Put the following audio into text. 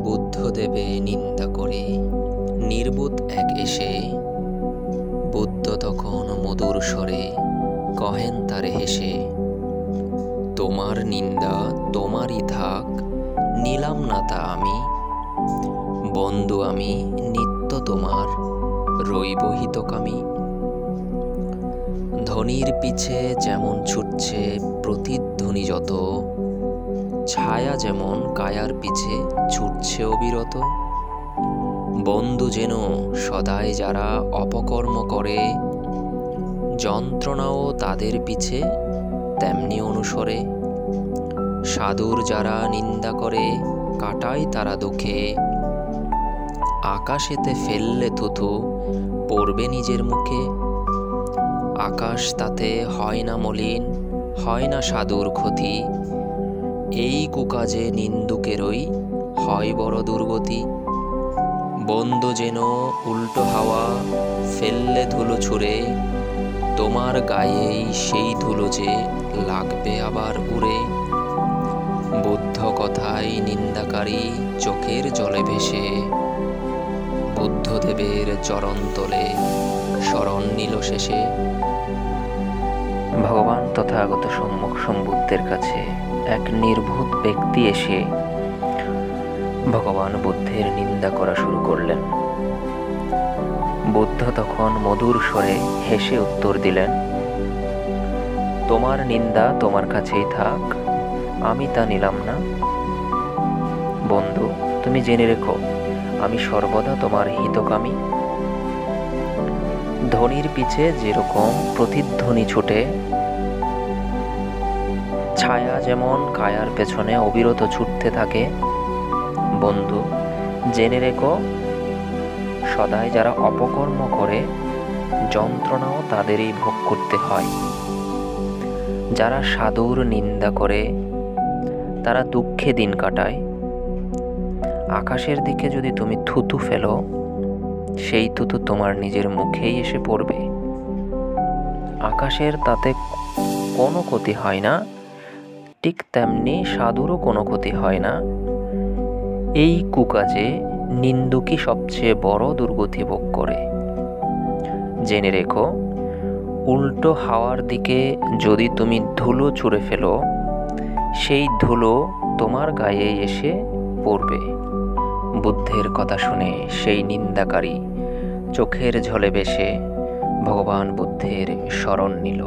বুদ্ধদেবে নিন্দা করে নির্বোধ এক এসে, বুদ্ধ তখন মধুর স্বরে কহেন তারে হেসে, তোমার নিন্দা তোমারই থাক, নিলাম না তা আমি। বন্ধু আমি নিত্য তোমার, রইব হিতকামী। ধ্বনির পিছে যেমন ছুটছে প্রতিধ্বনি যত, ছায়া যেমন কায়ার পিছে ছুটছে অবিরত। বন্ধু যেন সদাই যারা অপকর্ম করে, যন্ত্রণাও তাদের পিছে তেমনি অনুসরে। সাধুর যারা নিন্দা করে কাটায় তারা দুঃখে, আকাশেতে ফেললে থুথু পড়বে নিজের মুখে। আকাশ তাতে হয় না মলিন, হয় না সাধুর ক্ষতি, এই কুকাজে নিন্দুকেরই হয় বড় দুর্গতি। বন্ধু যেন উল্টো হাওয়া ফেললে ধুলো ছুঁড়ে, তোমার গায়েই সেই ধুলো যে লাগবে আবার উড়ে। বুদ্ধ কথায় নিন্দাকারী চোখের জলে ভেসে, বুদ্ধদেবের চরণতলে শরণ নিল শেষে। ভগবান তথাগত সম্মুখ সম্বুদ্ধের কাছে এক নির্বোধ ব্যক্তি এসে ভগবান বুদ্ধের নিন্দা করা শুরু করলেন। বুদ্ধ তখন মধুর স্বরে হেসে উত্তর দিলেন, তোমার নিন্দা তোমার কাছেই থাক, আমি তা নিলাম না। বন্ধু, তুমি জেনে রেখো, আমি সর্বদা তোমার হিতকামী। ধ্বনির পিছে যেরকম প্রতিধ্বনি ছুটে, ছায়া যেমন কায়ার পেছনে অবিরত ছুটতে থাকে, বন্ধু জেনে রেখো, সদাই যারা অপকর্ম করে যন্ত্রণাও তাদেরই ভোগ করতে হয়। যারা সাধুর নিন্দা করে তারা দুঃখে দিন কাটায়। আকাশের দিকে যদি তুমি থুতু ফেলো, সেই থুতু তোমার নিজের মুখেই এসে পড়বে। আকাশের তাতে কোনো ক্ষতি হয় না, ঠিক তেমনি সাধুরও কোনো ক্ষতি হয় না। এই কুকাজে নিন্দুকই সবচেয়ে বড় দুর্গতি ভোগ করে। জেনে রেখো, উল্টো হাওয়ার দিকে যদি তুমি ধুলো ছুঁড়ে ফেলো, সেই ধুলো তোমার গায়ে এসে পড়বে। বুদ্ধের কথা শুনে সেই নিন্দাকারী চোখের ঝলে ভেসে ভগবান বুদ্ধের শরণ নিল।